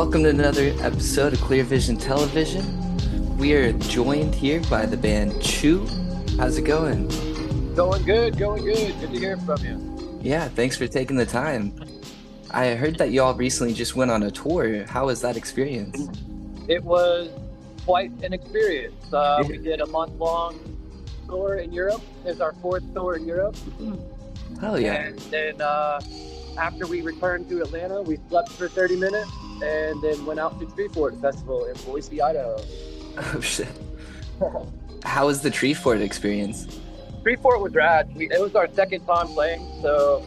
Welcome to another episode of Clear Vision Television. We are joined here by the band Chew. How's it going? Going good, going good. Good to hear from you. Yeah, thanks for taking the time. I heard that y'all recently just went on a tour. How was that experience? It was quite an experience. We did a month-long tour in Europe. It's our fourth tour in Europe. Hell yeah. And then after we returned to Atlanta, we slept for 30 minutes and then went out to Treefort Festival in Boise, Idaho. Oh shit. How was the Treefort experience? Treefort was rad. It was our second time playing, so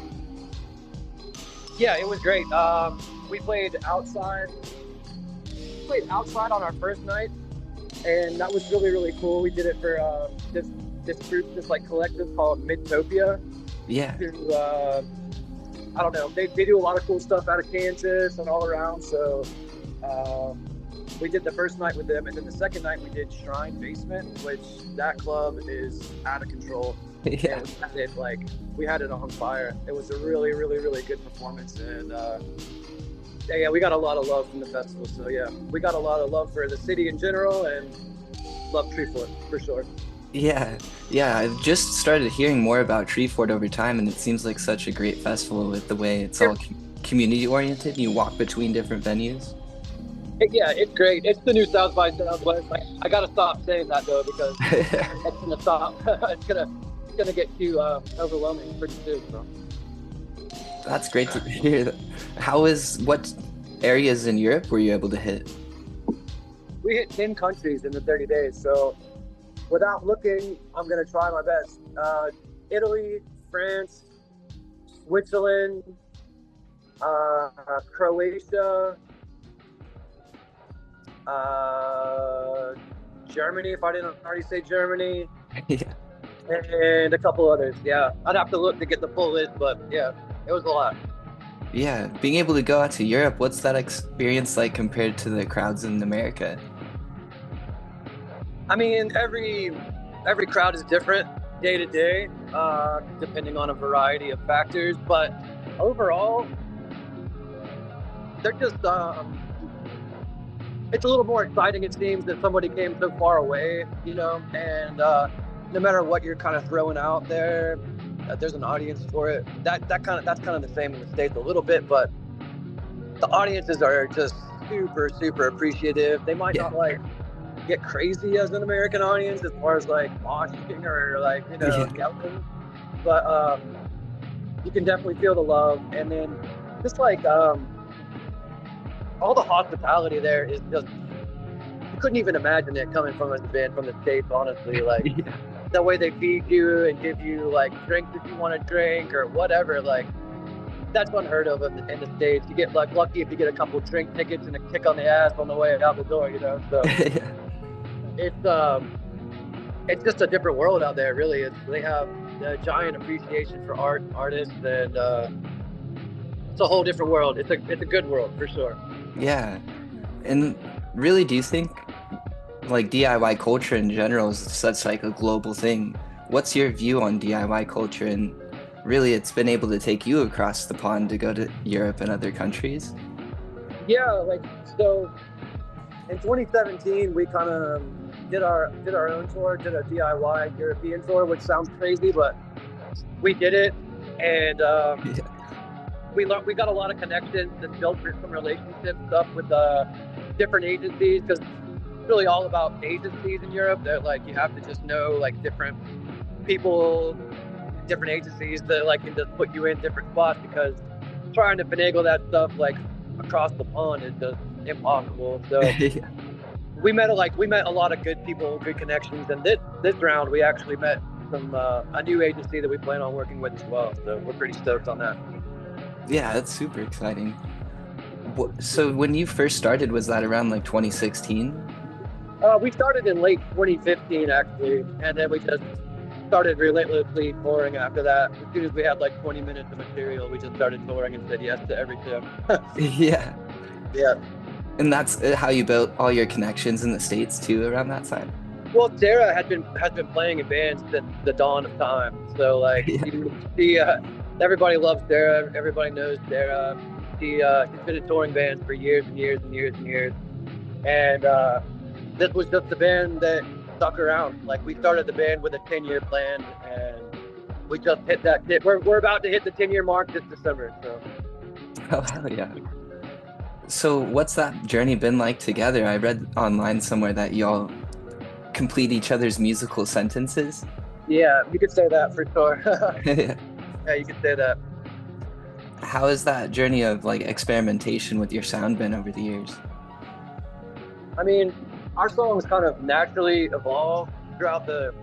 yeah, it was great. We played outside. On our first night, and that was really, really cool. We did it for this group, this like collective called Midtopia. Yeah. I don't know. They do a lot of cool stuff out of Kansas and all around. So we did the first night with them, and then the second night we did Shrine Basement, which that club is out of control. Yeah. We had it on fire. It was a really, really, really good performance, and yeah, we got a lot of love from the festival. So yeah, we got a lot of love for the city in general, and love Treefort for sure. Yeah, I've just started hearing more about Treefort over time, and it seems like such a great festival with the way it's all community oriented. You walk between different venues. Yeah, it's great. It's the new South by Southwest. I gotta stop saying that though, because it's gonna stop. It's gonna get too overwhelming pretty soon. So. That's great to hear. What areas in Europe were you able to hit? We hit 10 countries in the 30 days. So without looking, I'm going to try my best. Italy, France, Switzerland, Croatia, Germany, if I didn't already say Germany. Yeah. And a couple others. Yeah. I'd have to look to get the full list, but yeah, it was a lot. Yeah. Being able to go out to Europe, what's that experience like compared to the crowds in America? I mean, every crowd is different day to day, depending on a variety of factors. But overall, they're just, it's a little more exciting, it seems, that somebody came so far away, you know, and no matter what you're kind of throwing out there, there's an audience for it. That's kind of the same in the States a little bit, but the audiences are just super, super appreciative. They might not get crazy as an American audience as far as like moshing or like, you know, yelling, but you can definitely feel the love. And then just like all the hospitality there is just, you couldn't even imagine it coming from a band from the States, honestly. Like the way they feed you and give you like drinks if you want to drink or whatever, like that's unheard of in the States. You get like lucky if you get a couple drink tickets and a kick on the ass on the way out the door, you know. So it's just a different world out there, really. They have a giant appreciation for artists, and it's a whole different world. It's a good world for sure. Yeah. And really, do you think like DIY culture in general is such like a global thing? What's your view on DIY culture, and really it's been able to take you across the pond to go to Europe and other countries? Yeah, like so in 2017 we kind of did our own tour, did a DIY European tour, which sounds crazy, but we did it, and we got a lot of connections and built some relationship stuff with different agencies, because it's really all about agencies in Europe. They're like, you have to just know like different people, different agencies that like can just put you in different spots, because trying to finagle that stuff like across the pond is just impossible. So we met a lot of good people, good connections, and this round we actually met some a new agency that we plan on working with as well. So we're pretty stoked on that. Yeah, that's super exciting. So when you first started, was that around like 2016? We started in late 2015 actually, and then we just started relentlessly touring after that. As soon as we had like 20 minutes of material, we just started touring and said yes to everything. Yeah. And that's how you built all your connections in the States too around that time? Well, Sarah has been playing in bands since the dawn of time. So like, everybody loves Sarah. Everybody knows Sarah. he's been in touring bands for years and years and years and years. And this was just the band that stuck around. Like, we started the band with a 10-year plan, and we just hit that. We're about to hit the 10-year mark this December. So. Oh, hell yeah. So what's that journey been like together? I read online somewhere that y'all complete each other's musical sentences. Yeah, you could say that for sure. Yeah. Yeah, you could say that. How has that journey of like experimentation with your sound been over the years? I mean, our songs kind of naturally evolve throughout the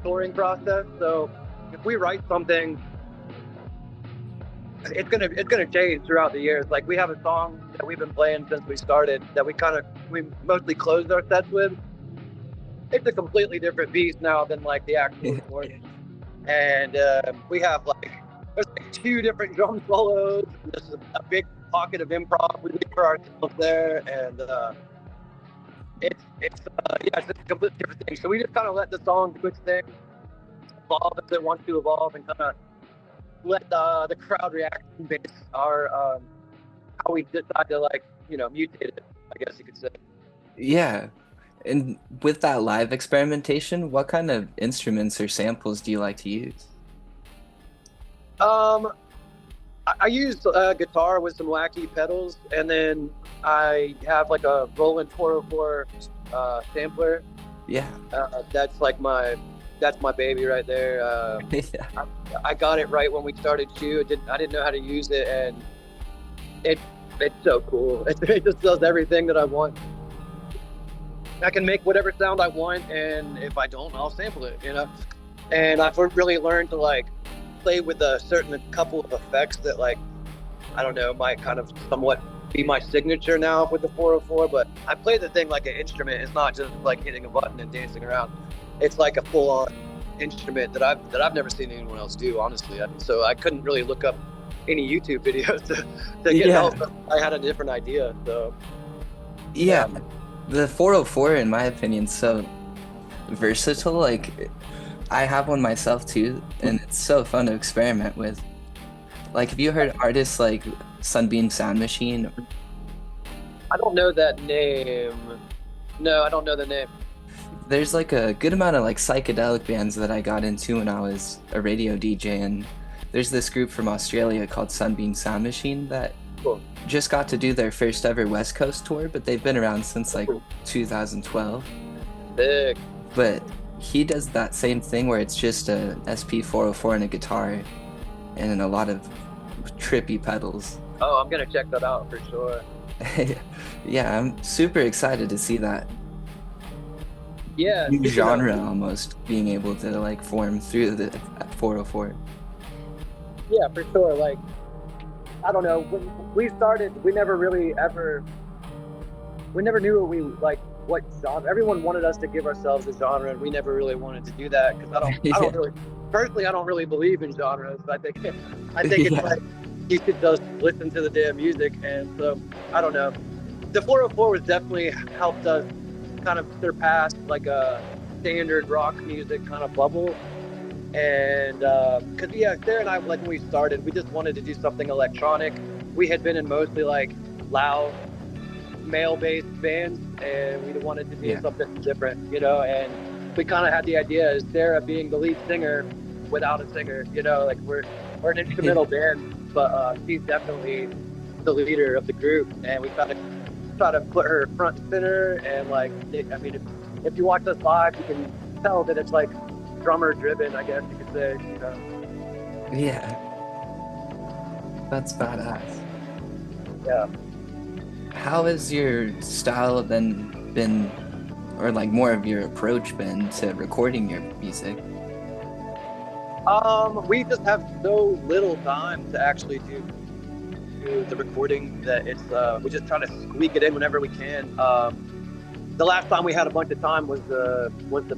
touring process. So if we write something, it's gonna change throughout the years. Like, we have a song that we've been playing since we started that we mostly closed our sets with. It's a completely different beast now than like the actual recording. And we have there's like 2 different drum solos. There's a big pocket of improv we leave for ourselves there, and it's just a completely different thing. So we just kind of let the song do its thing, evolve as it wants to evolve, and kind of let the crowd reaction base our how we decide to mutate it, I guess you could say. Yeah. And with that live experimentation, what kind of instruments or samples do you like to use? I use a guitar with some wacky pedals, and then I have like a Roland 404 sampler. Yeah. That's my baby right there. Yeah. I got it right when we started Chew. I didn't know how to use it, and it's so cool. It just does everything that I want. I can make whatever sound I want, and if I don't, I'll sample it, And I've really learned to play with a couple of effects that I don't know, might kind of somewhat be my signature now with the 404, but I play the thing like an instrument. It's not just like hitting a button and dancing around. It's like a full-on instrument that I've never seen anyone else do, honestly. So I couldn't really look up any YouTube videos to get help. I had a different idea, so. Yeah. The 404, in my opinion, is so versatile. Like, I have one myself too, and it's so fun to experiment with. Like, have you heard artists like Sunbeam Sound Machine? I don't know that name. No, I don't know the name. There's like a good amount of like psychedelic bands that I got into when I was a radio DJ, and there's this group from Australia called Sunbeam Sound Machine that just got to do their first ever West Coast tour, but they've been around since like 2012. Big. But he does that same thing where it's just a SP404 and a guitar and a lot of trippy pedals. Oh, I'm gonna check that out for sure. Yeah, I'm super excited to see that. Yeah, new genre almost being able to form through the 404. Yeah, for sure. I don't know, when we started, we never knew what genre. Everyone wanted us to give ourselves a genre, and we never really wanted to do that because I don't really believe in genres. I think it's you should just listen to the damn music, and so I don't know. The 404 was definitely helped us kind of surpass a standard rock music kind of bubble. And because Sarah and I, when we started, we just wanted to do something electronic. We had been in mostly loud male-based bands, and we wanted to do something different, and we kind of had the idea as Sarah being the lead singer without a singer, we're an instrumental band, but she's definitely the leader of the group, and we try to put her front and center. And if you watch us live, you can tell that it's drummer driven, I guess you could say. Yeah, that's badass. Yeah. How has your style then been, or more of your approach been to recording your music? We just have so little time to actually do the recording that we just try to squeak it in whenever we can. The last time we had a bunch of time was the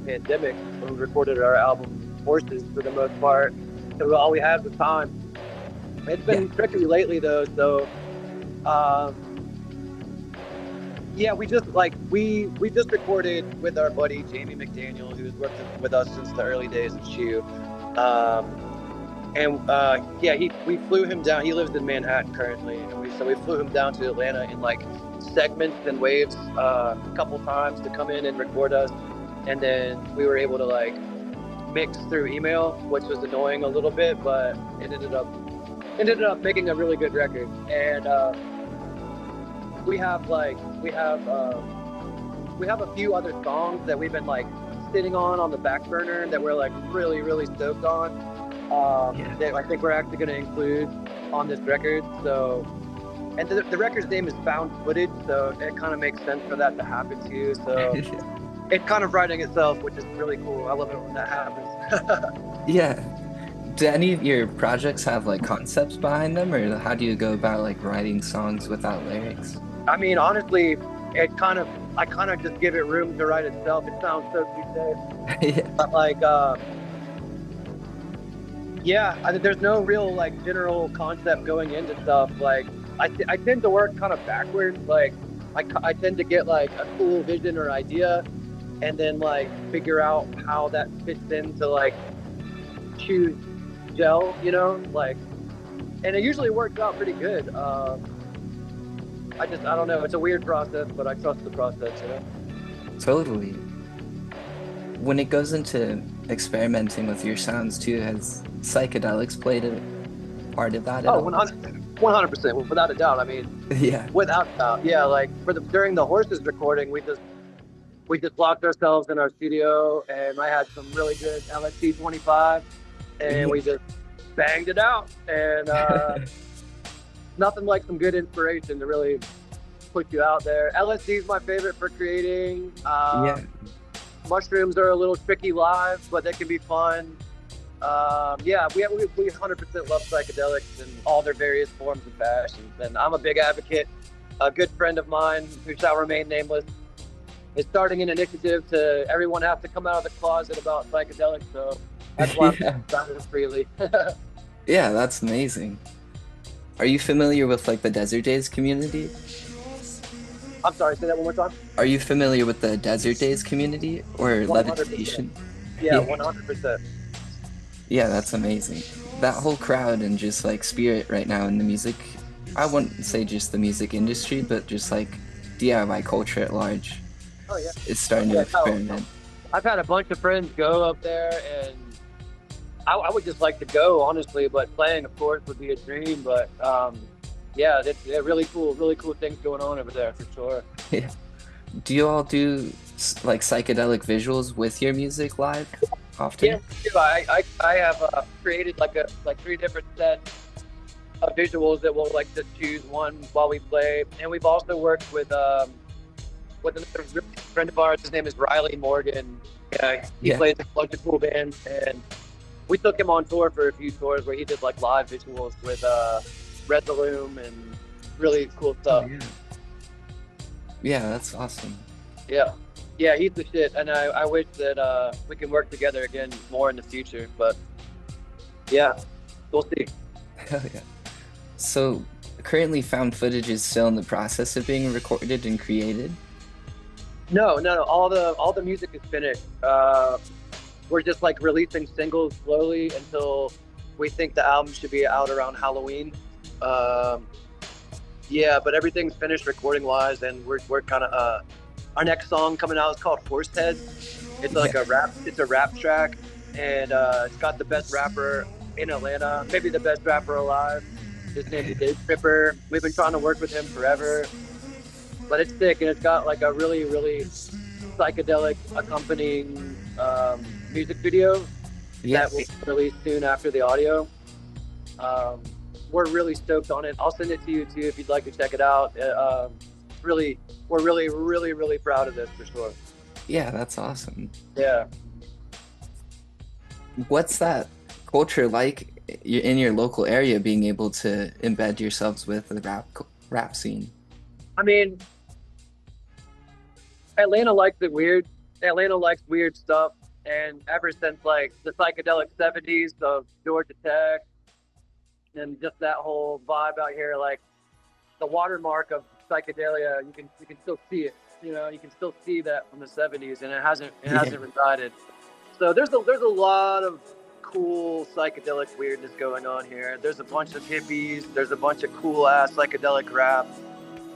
pandemic, when we recorded our album Horses for the most part. So all we had was time. It's been tricky lately though, so we just we just recorded with our buddy Jamie McDaniel, who's worked with us since the early days of Chew. And yeah, we flew him down. He lives in Manhattan currently, and we flew him down to Atlanta in like segments and waves a couple times to come in and record us, and then we were able to like mix through email, which was annoying a little bit, but it ended up making a really good record. And we have like we have a few other songs that we've been like sitting on the back burner that we're like really stoked on. That I think we're actually going to include on this record. So, and the record's name is Found Footage, so it kind of makes sense for that to happen too. So it's kind of writing itself, which is really cool. I love it when that happens. Yeah. Do any of your projects have like concepts behind them, or how do you go about like writing songs without lyrics? I mean, honestly, I kind of just give it room to write itself. It sounds so cliche, Yeah. but like, yeah, there's no real like general concept going into stuff. Like, I tend to work kind of backwards. Like, I tend to get like a cool vision or idea, and then like figure out how that fits into like choose gel, you know, like, and it usually works out pretty good. I don't know. It's a weird process, but I trust the process, you know? Totally. When it goes into experimenting with your sounds too, has psychedelics played a part of that at all? 100%, without a doubt. I mean, Yeah. without a doubt. Yeah, like during the Horses recording, we just locked ourselves in our studio, and I had some really good LSD 25, and we just banged it out. And nothing like some good inspiration to really put you out there. LSD is my favorite for creating. Yeah. Mushrooms are a little tricky live, but they can be fun. Yeah, we 100% love psychedelics in all their various forms and fashions. And I'm a big advocate. A good friend of mine, who shall remain nameless, is starting an initiative to everyone have to come out of the closet about psychedelics. So that's why I'm starting it freely. Yeah, that's amazing. Are you familiar with like the Desert Days community? I'm sorry, say that one more time. Are you familiar with the Desert Days community or 100%. levitation? Yeah, 100%. Yeah, that's amazing. That whole crowd and just like spirit right now in the music, I wouldn't say just the music industry, but just like DIY culture at large. Oh yeah. It's starting to experiment. I've had a bunch of friends go up there, and I would just like to go, honestly, but playing, of course, would be a dream. But yeah, it's really cool things going on over there for sure. Yeah. Do you all do like psychedelic visuals with your music live often? Yeah, I have created like 3 different sets of visuals that we'll like just choose one while we play, and we've also worked with another really good friend of ours. His name is Riley Morgan. He plays a bunch of cool bands, and we took him on tour for a few tours where he did like live visuals with Resolume and really cool stuff. Oh, yeah. Yeah, that's awesome. Yeah, he's the shit, and I wish that we can work together again more in the future. But yeah, we'll see. Hell yeah. So currently, Found Footage is still in the process of being recorded and created. No. All the music is finished. We're just like releasing singles slowly until we think the album should be out around Halloween. Yeah, but everything's finished recording wise, and we're kind of our next song coming out is called Horsehead. It's like a rap track, and it's got the best rapper in Atlanta, maybe the best rapper alive. His name is Dave Tripper. We've been trying to work with him forever, but it's sick, and it's got like a really psychedelic accompanying music video that will release soon after the audio. We're really stoked on it. I'll send it to you too if you'd like to check it out. We're really proud of this for sure. Yeah, that's awesome. Yeah. What's that culture like in your local area, being able to embed yourselves with the rap scene? I mean, Atlanta likes weird stuff, and ever since like the psychedelic 70s of Georgia Tech and just that whole vibe out here, like the watermark of psychedelia, you can still see it. You know, you can still see that from the 70s, and it hasn't resided. So there's a lot of cool psychedelic weirdness going on here. There's a bunch of hippies. There's a bunch of cool ass psychedelic rap.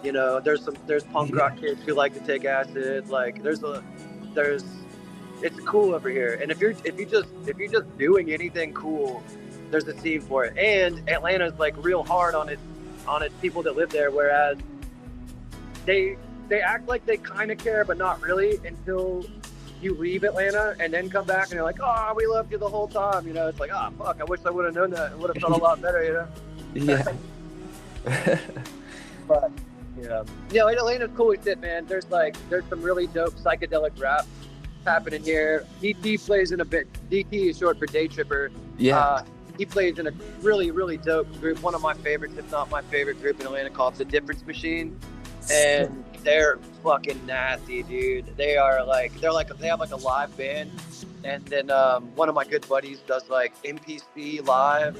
You know, there's punk rock kids who like to take acid. Like there's it's cool over here. And if you're just doing anything cool, there's a scene for it. And Atlanta's like real hard on its people that live there, whereas they act like they kind of care, but not really until you leave Atlanta and then come back and you're like, oh, we loved you the whole time. You know, it's like, oh, fuck, I wish I would have known that. It would have felt a lot better, you know? Yeah. But, yeah, Atlanta's cool as shit, man. There's some really dope psychedelic rap happening here. DT plays in a bit. DT is short for Day Tripper. Yeah. He plays in a really, really dope group. One of my favorites, if not my favorite group in Atlanta, called The Difference Machine. And they're fucking nasty, dude. They have like a live band, and then one of my good buddies does like MPC live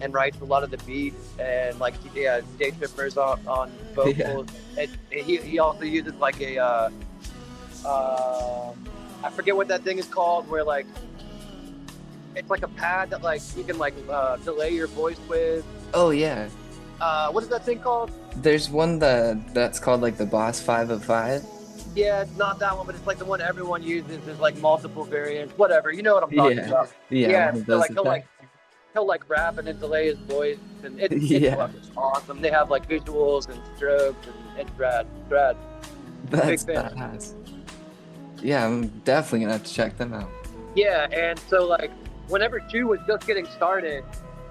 and writes a lot of the beats, and like Day Tripper's on vocals. Yeah. And he also uses like a I forget what that thing is called, where like it's like a pad that like you can like delay your voice with. Oh yeah. What is that thing called? There's one that's called like the Boss 505. Yeah, it's not that one, but it's like the one everyone uses. There's like multiple variants, whatever. You know what I'm talking about? Yeah. So like he'll like rap and then delay his voice, and it's awesome. They have like visuals and strokes, and it's rad. That's badass. Yeah, I'm definitely gonna have to check them out. Yeah, and so like whenever Chew was just getting started,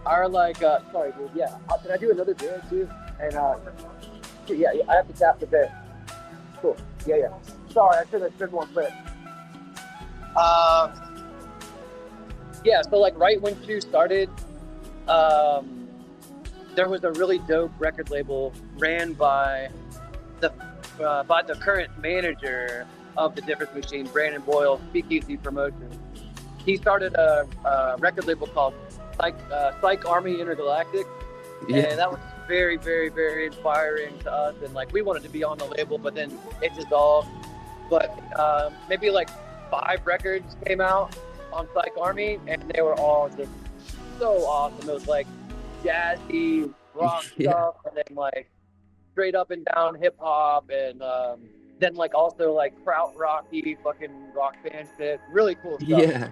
our like sorry dude, yeah. Can I do another beer too? And yeah, I have to tap the bit. Cool. Yeah. Sorry, I should have been more quick. Yeah, so like right when Chew started, there was a really dope record label ran by the current manager of The Difference Machine, Brandon Boyle, Speakeasy Promotions. He started a record label called Psych Army Intergalactic, and that was very, very, very inspiring to us. And like we wanted to be on the label, but then it dissolved. But maybe like 5 records came out on Psych Army, and they were all just so awesome. It was like jazzy rock stuff, and then like straight up and down hip hop, and then like also like kraut rocky fucking rock band shit. Really cool stuff. Yeah.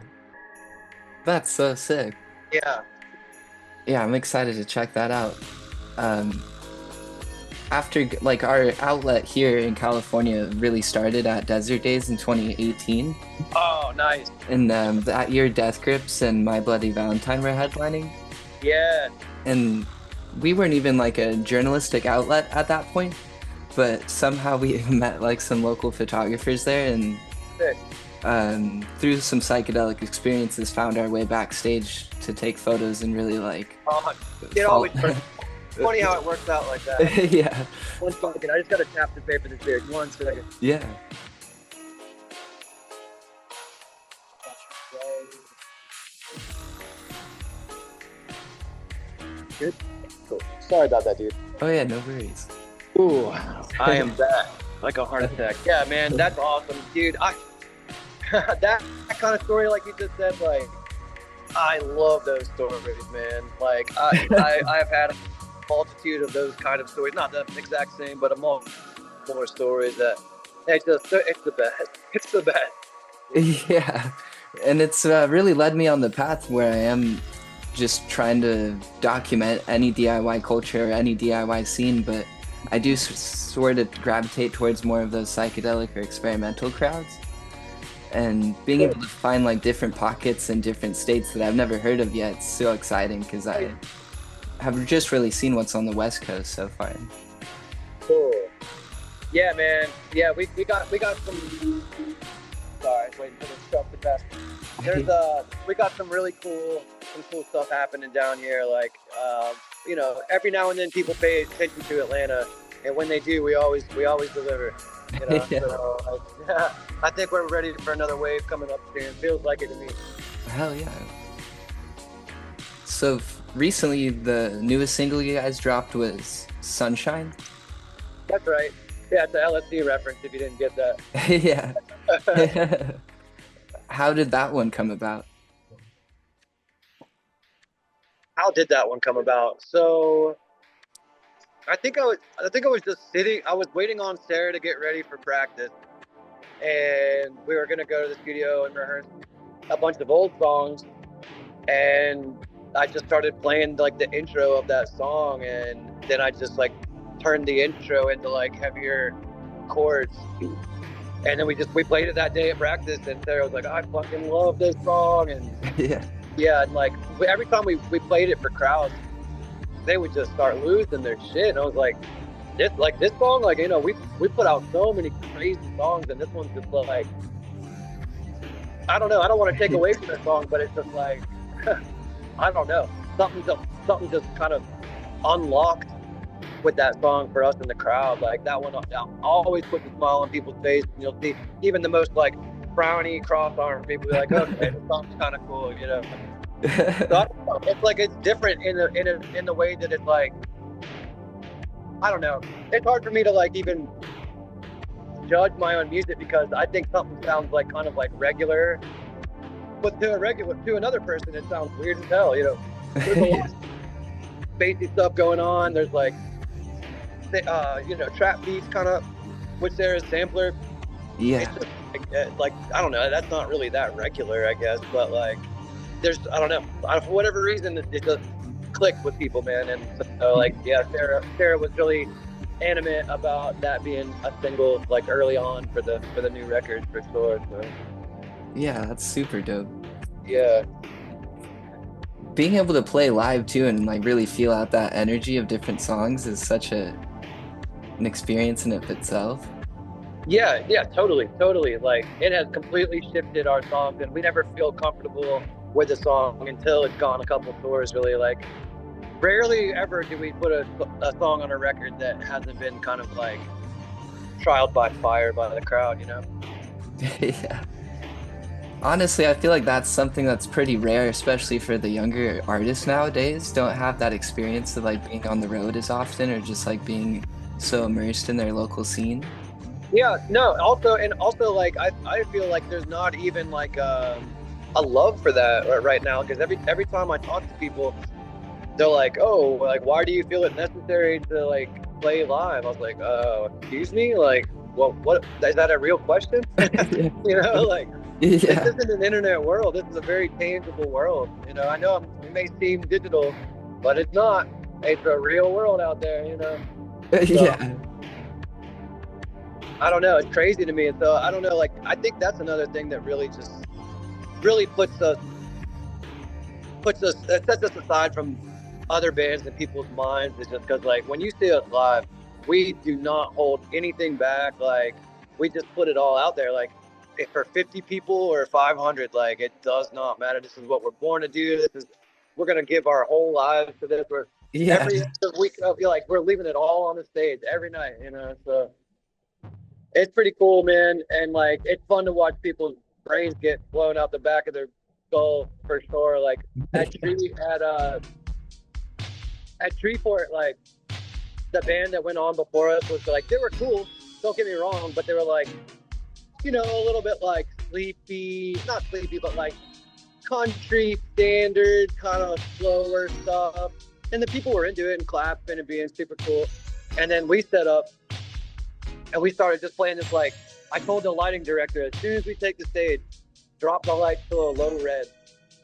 That's so sick. Yeah. Yeah, I'm excited to check that out. After like our outlet here in California really started at Desert Days in 2018. Oh, nice. And that year Death Grips and My Bloody Valentine were headlining. Yeah. And we weren't even like a journalistic outlet at that point, but somehow we met like some local photographers there, and through some psychedelic experiences found our way backstage to take photos and really like it always funny how it works out like that. Yeah. 1 second, I just gotta tap the paper this beer. 1 second. Yeah. Good? Cool. Sorry about that, dude. Oh yeah, no worries. Ooh, I am back. Like a heart attack. Yeah, man, that's awesome. Dude, that kind of story, like you just said, like, I love those stories, man. Like, I've had a multitude of those kind of stories. Not the exact same, but a multiple more stories that it's the best. It's the best. Yeah, and it's really led me on the path where I am just trying to document any DIY culture or any DIY scene, but I do sort of gravitate towards more of those psychedelic or experimental crowds. And being able to find like different pockets in different states that I've never heard of yet, it's so exciting because I have just really seen what's on the West Coast so far. Cool. Yeah, man. Yeah, we got some. Sorry, waiting for this stuff to pass. We got some really cool stuff happening down here. Like, every now and then people pay attention to Atlanta, and when they do, we always deliver. You know, so, I think we're ready for another wave coming up here. It feels like it to me. Hell yeah. So recently, the newest single you guys dropped was Sunshine? That's right. Yeah, it's an LSD reference if you didn't get that. Yeah. How did that one come about? how did that one come about? So I think I was just sitting. I was waiting on Sarah to get ready for practice, and we were gonna go to the studio and rehearse a bunch of old songs. And I just started playing like the intro of that song, and then I just like turned the intro into like heavier chords. And then we played it that day at practice, and Sarah was like, "I fucking love this song," and Yeah. yeah, and like every time we played it for crowds, they would just start losing their shit. And I was like this song, like we put out so many crazy songs, and this one's just like I don't know. I don't want to take away from this song, but it's just like I don't know. Something just kind of unlocked with that song for us in the crowd. Like that one always puts a smile on people's face. And you'll see even the most like frowny, cross-armed people be like, "Okay, this song's kind of cool," you know. So I don't know. It's like it's different in the way that it's like I don't know. It's hard for me to like even judge my own music because I think something sounds like kind of like regular, but to another person it sounds weird as hell. You know, there's a lot of spacey stuff going on. There's like trap beats kind of with Sarah's sampler. Yeah. It's just like I don't know. That's not really that regular, I guess, but like there's I don't know for whatever reason it just clicked with people, man. And so like yeah, Sarah was really animate about that being a single like early on for the new record for sure. So Yeah, that's super dope. yeah, Being able to play live too and like really feel out that energy of different songs is such an experience in of itself. yeah, totally. Like it has completely shifted our songs, and we never feel comfortable with a song until it's gone a couple tours. Really, like rarely ever do we put a song on a record that hasn't been kind of like trialed by fire by the crowd, you know? Yeah. Honestly, I feel like that's something that's pretty rare, especially for the younger artists nowadays. Don't have that experience of like being on the road as often or just like being so immersed in their local scene. Yeah, no, also like I feel like there's not even like a love for that right now because every time I talk to people they're like, "Oh, like why do you feel it necessary to like play live?" I was like, excuse me? Like, well, what is that a real question?" You know, like this Yeah. isn't an internet world. This is a very tangible world. You know, I know it may seem digital, but it's not. It's a real world out there, you know. So, Yeah. I don't know. It's crazy to me. And so I don't know. Like, I think that's another thing that really just really sets us aside from other bands in people's minds. Is just because like when you see us live, we do not hold anything back. Like we just put it all out there. Like if for 50 people or 500, like it does not matter. This is what we're born to do. We're gonna give our whole lives to this. We're Yeah. every week I feel like we're leaving it all on the stage every night. You know, so it's pretty cool, man. And like it's fun to watch people's brains get blown out the back of their skull for sure. Like at Tree at Treefort, like the band that went on before us was like they were cool. Don't get me wrong, but they were like, you know, a little bit like not sleepy, but like country standard kind of slower stuff. And the people were into it and clapping and being super cool. And then we set up and we started just playing this like I told the lighting director as soon as we take the stage, drop the lights to a low red.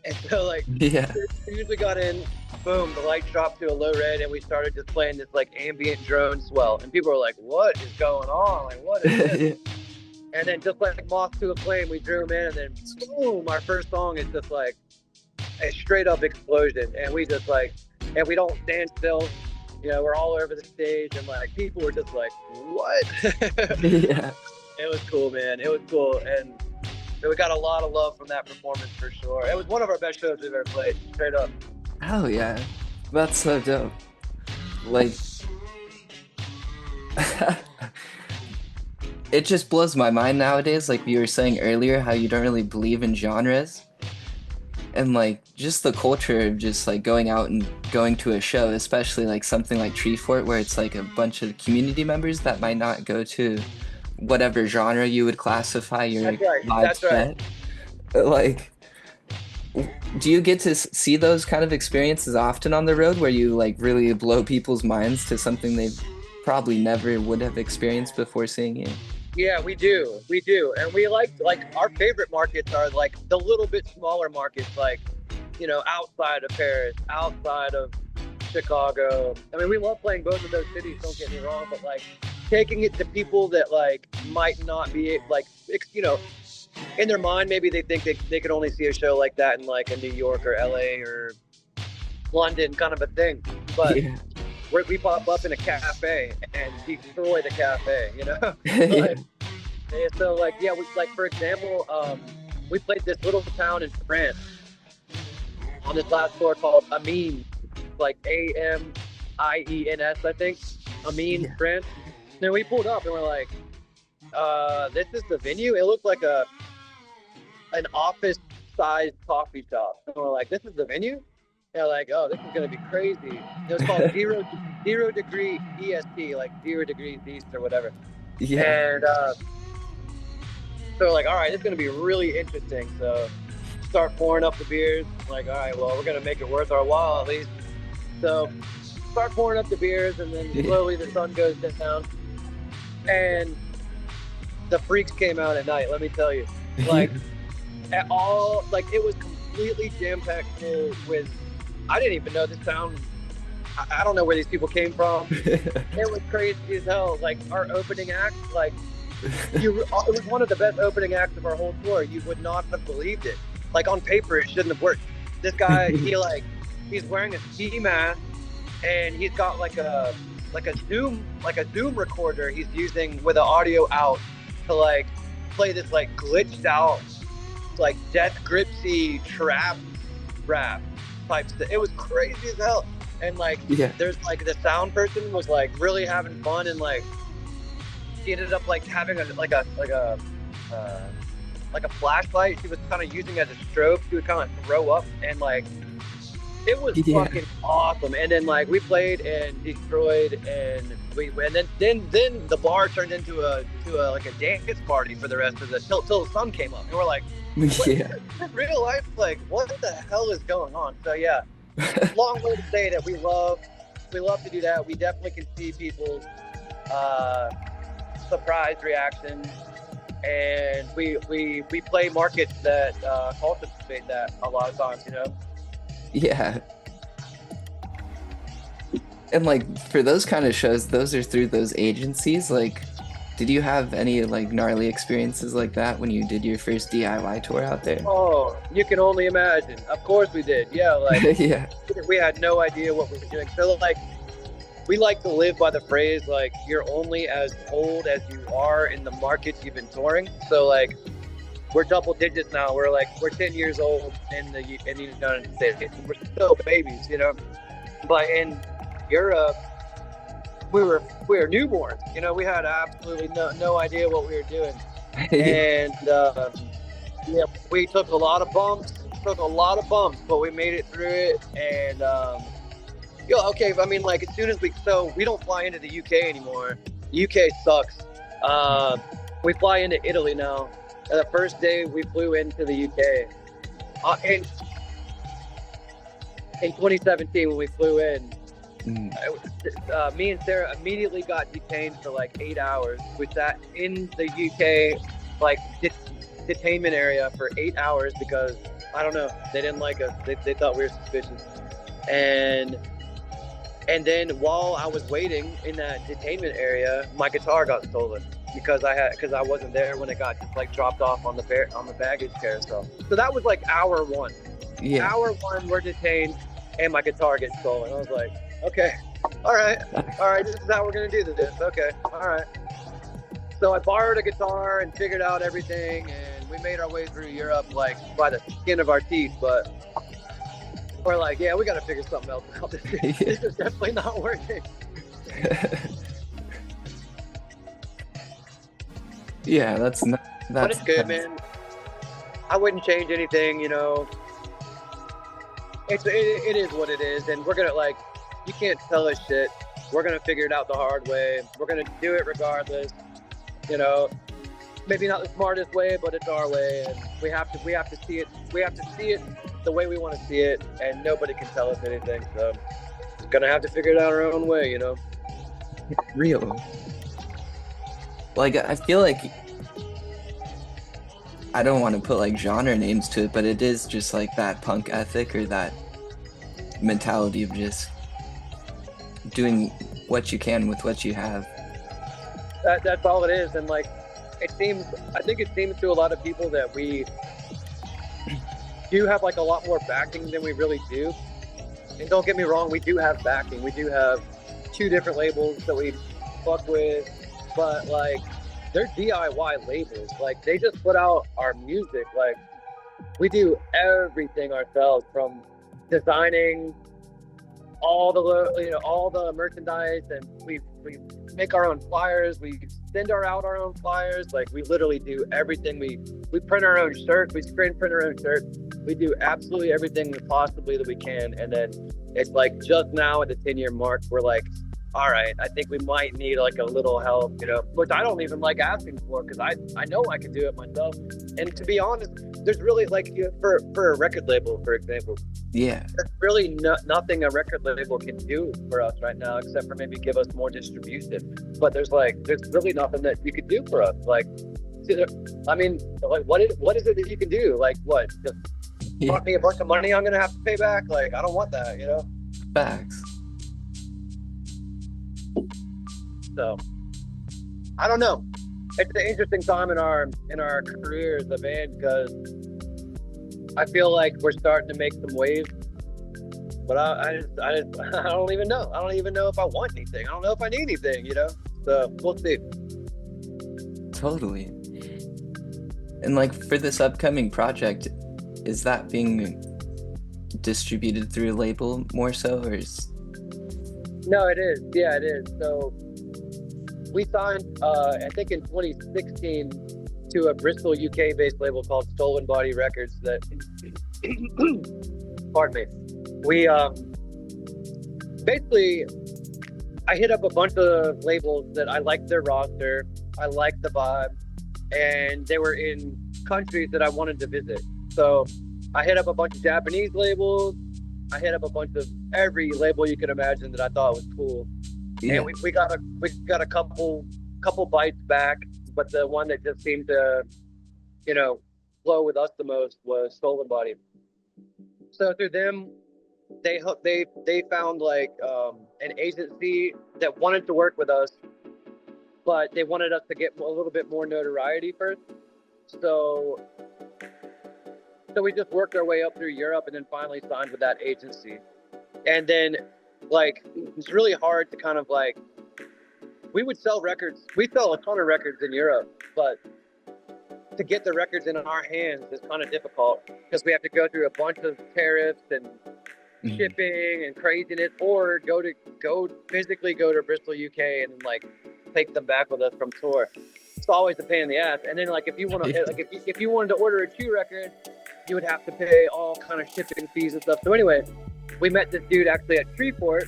And so like Yeah. as soon as we got in, boom, the lights dropped to a low red and we started just playing this like ambient drone swell. And people were like, "What is going on? Like what is this?" And then just like moth to a flame, we drew them in and then boom, our first song is just like a straight up explosion. And we just like and we don't stand still. You know, we're all over the stage and like people were just like, "What?" Yeah. It was cool, man. It was cool. And we got a lot of love from that performance for sure. It was one of our best shows we've ever played, straight up. Oh yeah. That's so dope. Like it just blows my mind nowadays, like you were saying earlier, how you don't really believe in genres. And like just the culture of just like going out and going to a show, especially like something like Tree Fort where it's like a bunch of community members that might not go to whatever genre you would classify your That's right. live That's right. set. Like Do you get to see those kind of experiences often on the road where you like really blow people's minds to something they probably never would have experienced before seeing you? Yeah, we do, and we like our favorite markets are like the little bit smaller markets, like outside of Paris, outside of Chicago. I mean, we love playing both of those cities. Don't get me wrong, but like taking it to people that like might not be like in their mind, maybe they think they could only see a show like that in like a New York or LA or London kind of a thing. But Yeah. we pop up in a cafe and destroy the cafe, Yeah. like, and so like, yeah, we like, for example, we played this little town in France on this last tour called Amiens, like Amiens, I think. Amiens, Yeah. France. And then we pulled up and we're like, this is the venue. It looked like an office sized coffee shop. And we're like, this is the venue? They're like, oh, this is gonna be crazy. It was called zero degree EST, like 0 degrees east or whatever. Yeah. And so like, all right, it's gonna be really interesting. So start pouring up the beers. Like, all right, well, we're gonna make it worth our while at least. So start pouring up the beers, and then slowly the sun goes down, and the freaks came out at night. Let me tell you, like, at all, like it was completely jam packed full with. I didn't even know this town. I don't know where these people came from. It was crazy as hell. Like our opening act, like it was one of the best opening acts of our whole tour. You would not have believed it. Like on paper, it shouldn't have worked. This guy, he's wearing a ski mask, and he's got like a Zoom recorder he's using with the audio out to like play this like glitched out like Death Gripsy trap rap type stuff. It was crazy as hell. And like, there's like the sound person was like really having fun, and like she ended up like having a flashlight she was kind of using as a strobe. She would kind of throw up, and like it was fucking awesome. And then like we played and destroyed, and then the bar turned into a like a dance party for the rest of the till the sun came up, and we're like, in real life, like what the hell is going on? So yeah, long way to say that we love to do that. We definitely can see people's surprise reactions, and we play markets that cultivate that a lot of times, Yeah. And like for those kind of shows, those are through those agencies. Like, did you have any like gnarly experiences like that when you did your first DIY tour out there? Oh, you can only imagine. Of course we did. Yeah, like Yeah. we had no idea what we were doing. So like we like to live by the phrase like you're only as old as you are in the markets you've been touring. So like we're double digits now. We're 10 years old in the United States. We're still babies, But in Europe, we were newborns. We had absolutely no idea what we were doing, and yeah, we took a lot of bumps. But we made it through it. And okay. I mean, like as soon as we don't fly into the UK anymore. The UK sucks. We fly into Italy now. The first day we flew into the UK, in 2017 when we flew in, me and Sarah immediately got detained for like 8 hours. We sat in the UK like detainment area for 8 hours because I don't know, they didn't like us. They thought we were suspicious. And then while I was waiting in that detainment area, my guitar got stolen because I wasn't there when it got like dropped off on the baggage carousel. So that was like hour one. Yeah. Hour one, we're detained, and my guitar gets stolen. I was like, okay, all right, this is how we're gonna do this. Okay, all right. So I borrowed a guitar and figured out everything, and we made our way through Europe like by the skin of our teeth. But we're like, yeah, we got to figure something else out. This is definitely not working. Yeah, that's but it's good, man. I wouldn't change anything, It is what it is, and we're gonna you can't tell us shit. We're gonna figure it out the hard way. We're gonna do it regardless. Maybe not the smartest way, but it's our way, and we have to see it. We have to see it the way we want to see it, and nobody can tell us anything. So, gonna have to figure it out our own way, you know. Real. Like, I feel like I don't want to put like genre names to it, but it is just like that punk ethic or that mentality of just doing what you can with what you have. That's all it is. And like, I think it seems to a lot of people that we do have like a lot more backing than we really do. And don't get me wrong, we do have backing. We do have 2 different labels that we fuck with, but like, they're DIY labels. Like, they just put out our music. Like, we do everything ourselves, from designing all the merchandise, and we make our own flyers. We send out our own flyers. Like, we literally do everything. We print our own shirts. We screen print our own shirts. We do absolutely everything possibly that we can. And then it's like, just now at the 10-year mark, we're like, all right, I think we might need like a little help, you know, which I don't even like asking for, because I know I can do it myself. And to be honest, there's really like, you know, for a record label, for example, Yeah. there's really nothing a record label can do for us right now, except for maybe give us more distribution. But there's really nothing that you could do for us. Like, I mean, like, what is it that you can do? Like, what? Just want me a bunch of money I'm gonna have to pay back? Like, I don't want that, you know? Facts. So, I don't know. It's an interesting time in our career as a band, because I feel like we're starting to make some waves. But I don't even know. I don't even know if I want anything. I don't know if I need anything, you know? So, we'll see. Totally. And like, for this upcoming project, is that being distributed through a label more so, or is... No, it is. Yeah, it is. So we signed, I think in 2016, to a Bristol, UK-based label called Stolen Body Records. That, pardon me. We basically, I hit up a bunch of labels that I liked their roster, I liked the vibe, and they were in countries that I wanted to visit. So I hit up a bunch of Japanese labels. I hit up a bunch of every label you could imagine that I thought was cool. Yeah. And we got a couple bites back, but the one that just seemed to, you know, flow with us the most was Stolen Body. So through them, they found like an agency that wanted to work with us, but they wanted us to get a little bit more notoriety first. So we just worked our way up through Europe, and then finally signed with that agency. And then, like, it's really hard to kind of like, we would sell records. We sell a ton of records in Europe, but to get the records in our hands is kind of difficult, because we have to go through a bunch of tariffs and shipping and craziness, or physically go to Bristol, UK, and like take them back with us from tour. It's always a pain in the ass. And then, like, if you want to, like, if you wanted to order a Chew record, you would have to pay all kind of shipping fees and stuff. So anyway, we met this dude actually at Shreveport,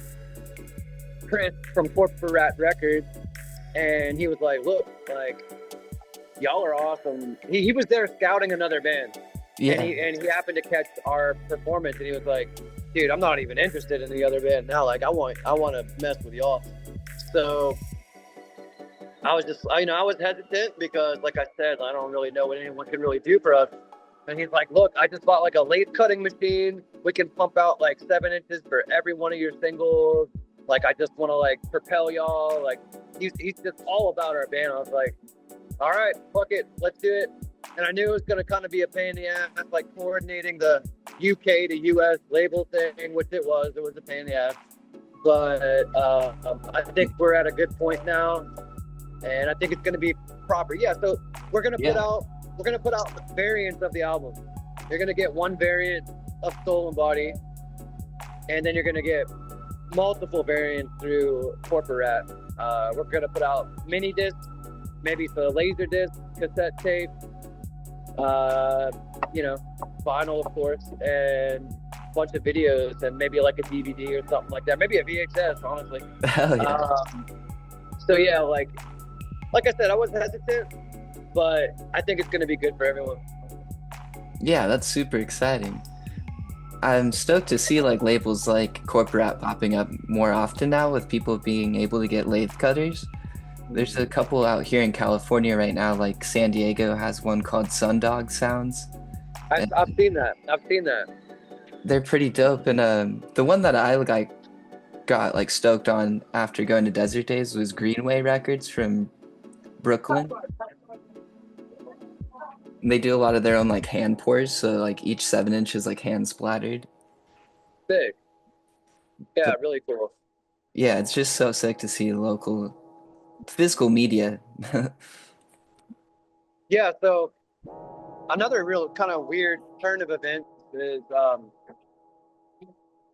Chris from Corporate Rat Records, and he was like, look, like, y'all are awesome. He was there scouting another band. Yeah. And he happened to catch our performance, and he was like, dude, I'm not even interested in the other band now. Like, I want to mess with y'all. So I was just, you know, I was hesitant because, like I said, I don't really know what anyone can really do for us. And he's like, look, I just bought like a lathe cutting machine. We can pump out like 7 inches for every one of your singles. Like, I just want to like propel y'all. Like, he's just all about our band. I was like, all right, fuck it, let's do it. And I knew it was going to kind of be a pain in the ass, like coordinating the UK to US label thing, which it was a pain in the ass. But I think we're at a good point now, and I think it's going to be proper. Yeah, so we're going to put out variants of the album. You're going to get one variant of Stolen Body, and then you're going to get multiple variants through Corporate Rat. We're going to put out mini discs, maybe for the laser disc, cassette tape, you know, vinyl, of course, and a bunch of videos, and maybe like a DVD or something like that. Maybe a VHS, honestly. Hell yeah. So yeah, like I said, I was hesitant, but I think it's going to be good for everyone. Yeah, that's super exciting. I'm stoked to see like labels like Corporate Rap popping up more often now with people being able to get lathe cutters. There's a couple out here in California right now, like San Diego has one called Sundog Sounds. And I've seen that. I've seen that. they're pretty dope. And the one that I like got like stoked on after going to Desert Days was Greenway Records from Brooklyn. And they do a lot of their own like hand pours, so like each 7 inch is like hand splattered. Sick. Yeah, But really cool. yeah, it's just so sick to see local physical media. Yeah, so another real kind of weird turn of events is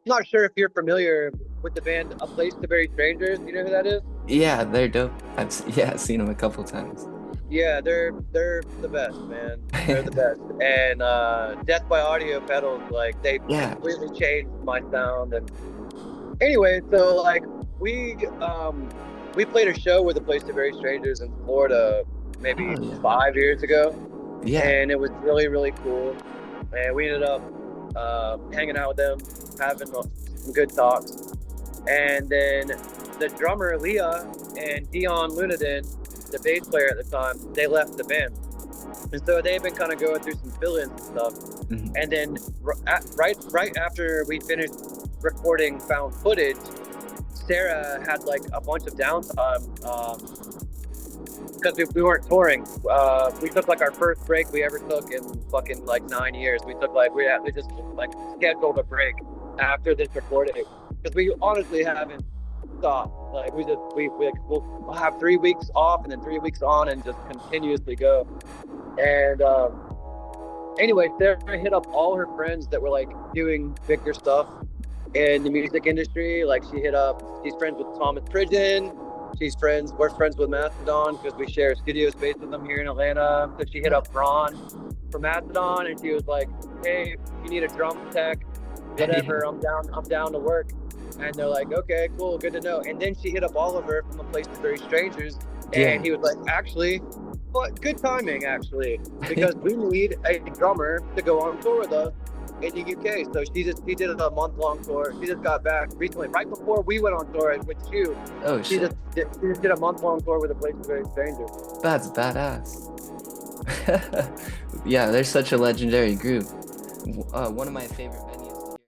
not sure if you're familiar with the band A Place to Bury Strangers. You know who that is? Yeah, they're dope. Yeah, seen them a couple times. Yeah, they're the best, man. They're the best. And Death by Audio Pedals, like they Yeah. completely changed my sound. And anyway, so like we played a show with A Place to Bury Strangers in Florida maybe Oh, yeah. 5 years ago, Yeah. and it was really really cool. And we ended up hanging out with them, having some good talks. And then the drummer Leah and Dion Lunadin, the bass player at the time, they left the band, and so they've been kind of going through some fill-ins and stuff. Mhm. And then right after we finished recording Found Footage, Sarah had like a bunch of downtime because we weren't touring. We took like our first break we ever took in fucking like 9 years. We just like scheduled a break after this recording because we honestly haven't stopped. Like we'll have 3 weeks off and then 3 weeks on and just continuously go. And anyway, Sarah hit up all her friends that were like doing bigger stuff in the music industry. Like she's friends with Thomas Pridgen. We're friends with Mastodon because we share studio space with them here in Atlanta. So she hit up Ron from Mastodon and she was like, "Hey, you need a drum tech, whatever, I'm down to work." And they're like, "Okay, cool, good to know." And then she hit up Oliver from A Place to Bury Strangers, and he was like, "Actually, what good timing actually, because we need a drummer to go on tour with us in the UK." So she did a month-long tour. She just got back recently, right before we went on tour with you. Oh She shit. just did a month-long tour with A Place to Bury Strangers. That's badass. Yeah, they're such a legendary group. One of my favorite